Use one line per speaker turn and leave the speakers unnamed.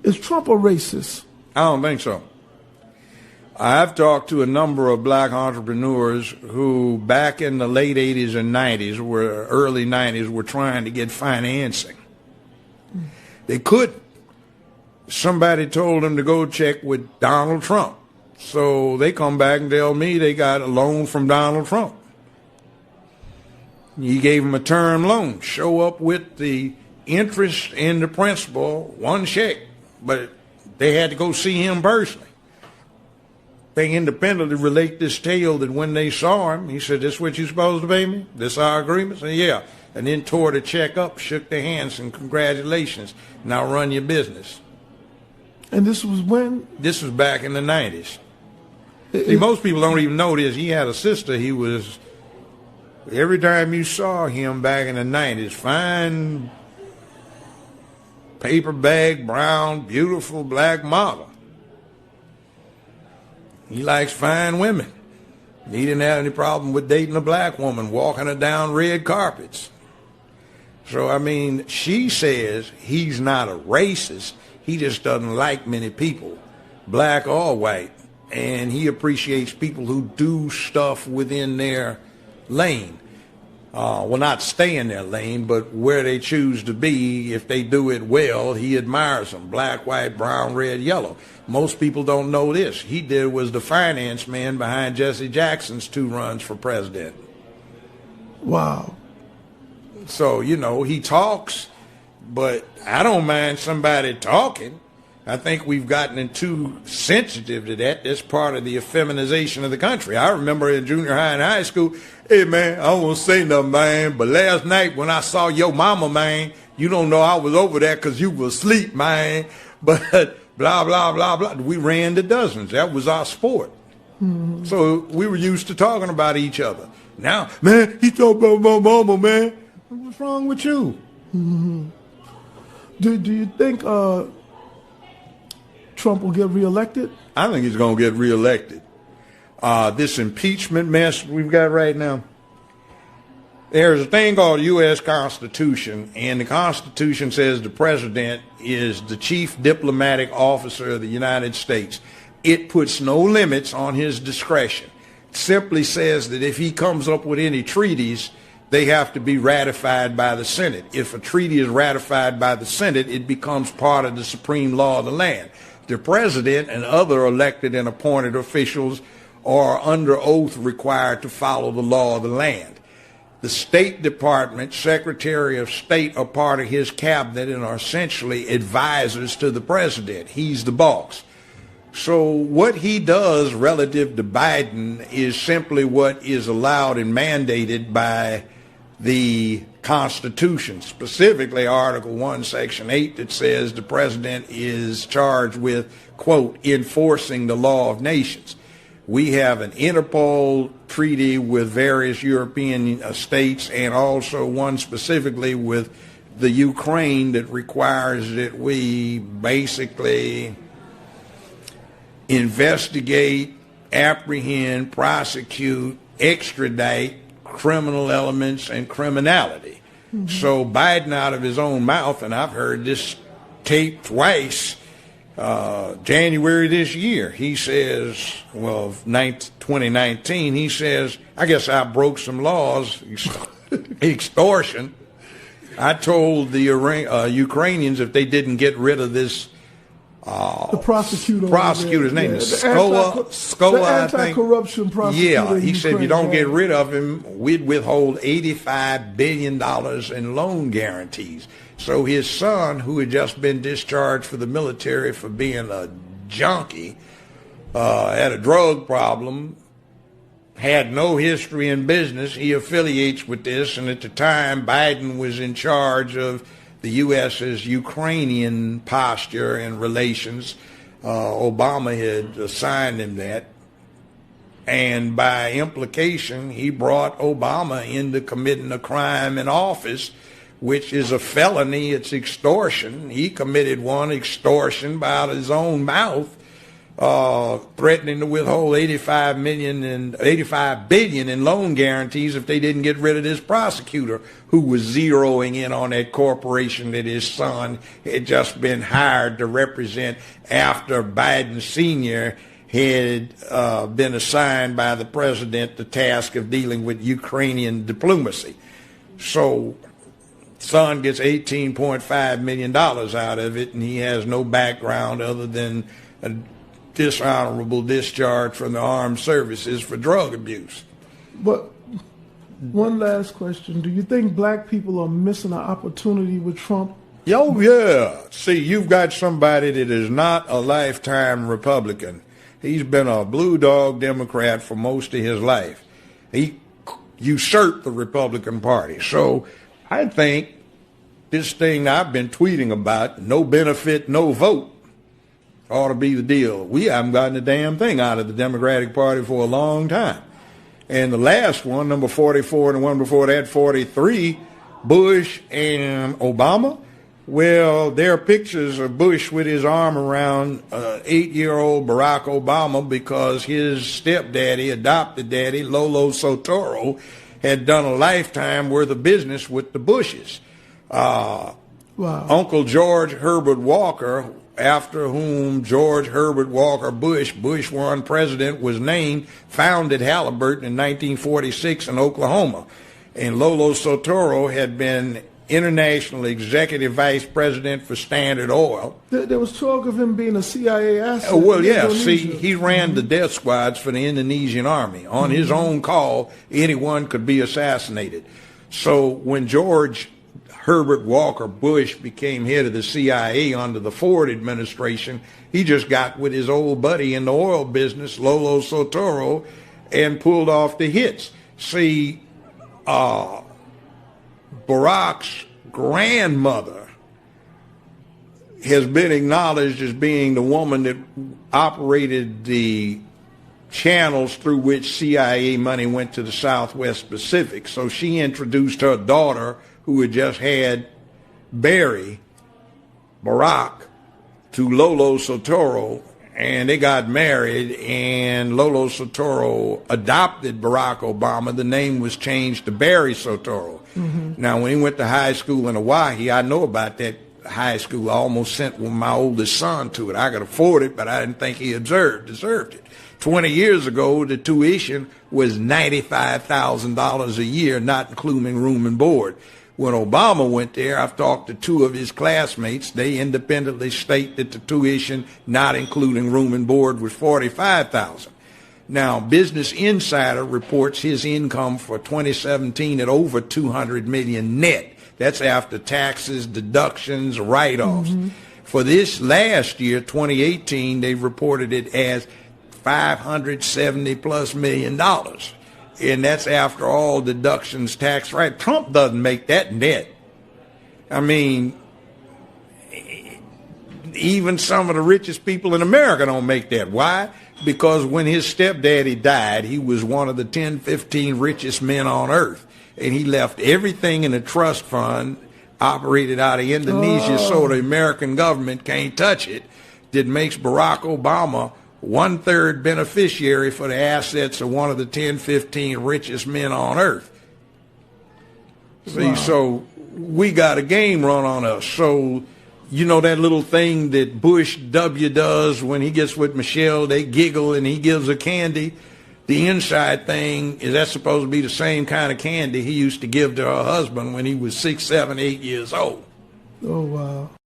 Is Trump a racist?
I don't think so. I've talked to a number of black entrepreneurs who back in the late 80s and 90s, early 90s, were trying to get financing. They couldn't. Somebody told them to go check with Donald Trump. So they come back and tell me they got a loan from Donald Trump. He gave them a term loan. Show up with the interest and the principal, one check. But they had to go see him personally. They independently relate this tale that when they saw him, he said, "This what you supposed to pay me? This our agreement?" I said, "Yeah." And then tore the check up, shook their hands, and congratulations. Now run your business.
And this was when?
This was back in the 90s. See, most people don't even know this. He had a sister. He was, every time you saw him back in the 90s, fine, paper bag, brown, beautiful black model. He likes fine women. He didn't have any problem with dating a black woman, walking her down red carpets. So, I mean, she says he's not a racist. He just doesn't like many people, black or white. And he appreciates people who do stuff within their lane. Well, not stay in their lane, but where they choose to be, if they do it well, he admires them. Black, white, brown, red, yellow. Most people don't know this. He was the finance man behind Jesse Jackson's 2 runs for president.
Wow.
So, you know, he talks, but I don't mind somebody talking. I think we've gotten too sensitive to that. That's part of the effeminization of the country. I remember in junior high and high school, "Hey, man, I won't say nothing, man, but last night when I saw your mama, man, you don't know I was over there because you was asleep, man." But blah, blah, blah, blah. We ran the dozens. That was our sport. Mm-hmm. So we were used to talking about each other. Now, "Man, he talking about my mama, man." What's wrong with you?
Mm-hmm. Do you think Trump will get reelected?
I think he's going to get reelected. This impeachment mess we've got right now, there's a thing called the U.S. Constitution, and the Constitution says the president is the chief diplomatic officer of the United States. It puts no limits on his discretion. It simply says that if he comes up with any treaties, they have to be ratified by the Senate. If a treaty is ratified by the Senate, it becomes part of the supreme law of the land. The president and other elected and appointed officials are under oath required to follow the law of the land. The State Department, Secretary of State are part of his cabinet and are essentially advisors to the president. He's the boss. So what he does relative to Biden is simply what is allowed and mandated by the Constitution, specifically Article 1, Section 8, that says the president is charged with, quote, enforcing the law of nations. We have an Interpol treaty with various European states and also one specifically with the Ukraine that requires that we basically investigate, apprehend, prosecute, extradite criminal elements and criminality. Mm-hmm. So Biden, out of his own mouth, and I've heard this tape twice, January this year, he says, well, 2019, he says, "I guess I broke some laws, extortion. I told the Ukrainians if they didn't get rid of this
the prosecutor's
name is Scola,
the anti-corruption prosecutor.
Yeah, he said if you don't get rid of him, we'd withhold $85 billion in loan guarantees. So his son, who had just been discharged for the military for being a junkie, had a drug problem, had no history in business. He affiliates with this, and at the time, Biden was in charge of the U.S.'s Ukrainian posture and relations. Obama had assigned him that. And by implication, he brought Obama into committing a crime in office, which is a felony. It's extortion. He committed one, extortion, by out of his own mouth. threatening to withhold $85 billion in loan guarantees if they didn't get rid of this prosecutor who was zeroing in on that corporation that his son had just been hired to represent after Biden Sr. had been assigned by the president the task of dealing with Ukrainian diplomacy. So son gets $18.5 million out of it, and he has no background other than a dishonorable discharge from the armed services for drug abuse.
But one last question. Do you think black people are missing an opportunity with Trump?
Oh, yeah. See, you've got somebody that is not a lifetime Republican. He's been a blue dog Democrat for most of his life. He usurped the Republican Party. So I think this thing I've been tweeting about, no benefit, no vote, ought to be the deal. We haven't gotten a damn thing out of the Democratic Party for a long time. And the last one, number 44, and the one before that, 43, Bush and Obama, well, there are pictures of Bush with his arm around 8-year-old Barack Obama because his stepdaddy, adopted daddy, Lolo Sotoro, had done a lifetime worth of business with the Bushes.
Wow.
Uncle George Herbert Walker, after whom George Herbert Walker Bush, Bush 1 president, was named, founded Halliburton in 1946 in Oklahoma. And Lolo Sotoro had been international executive vice president for Standard Oil.
There was talk of him being a CIA asset.
Well, yeah. See, he ran the death squads for the Indonesian army. On his own call, anyone could be assassinated. So when George Herbert Walker Bush became head of the CIA under the Ford administration, he just got with his old buddy in the oil business, Lolo Sotoro, and pulled off the hits. See, Barack's grandmother has been acknowledged as being the woman that operated the channels through which CIA money went to the Southwest Pacific. So she introduced her daughter, who had just had Barry, Barack, to Lolo Sotoro, and they got married, and Lolo Sotoro adopted Barack Obama. The name was changed to Barry Sotoro. Now, when he went to high school in Hawaii, I know about that high school. I almost sent my oldest son to it. I could afford it, but I didn't think he deserved it. 20 years ago, the tuition was $95,000 a year, not including room and board. When Obama went there, I've talked to two of his classmates. They independently state that the tuition, not including room and board, was $45,000. Now, Business Insider reports his income for 2017 at over $200 million net. That's after taxes, deductions, write-offs. For this last year, 2018, they reported it as $570+ million. And that's after all deductions, tax, right? Trump doesn't make that net. I mean, even some of the richest people in America don't make that. Why? Because when his stepdaddy died, he was one of the 10, 15 richest men on earth. And he left everything in a trust fund operated out of Indonesia, so the American government can't touch it. That makes Barack Obama 1/3 beneficiary for the assets of one of the 10, 15 richest men on earth. See, so we got a game run on us. So, you know that little thing that Bush W does when he gets with Michelle, they giggle and he gives her candy. The inside thing, is that supposed to be the same kind of candy he used to give to her husband when he was 6, 7, 8 years old?
Oh, wow.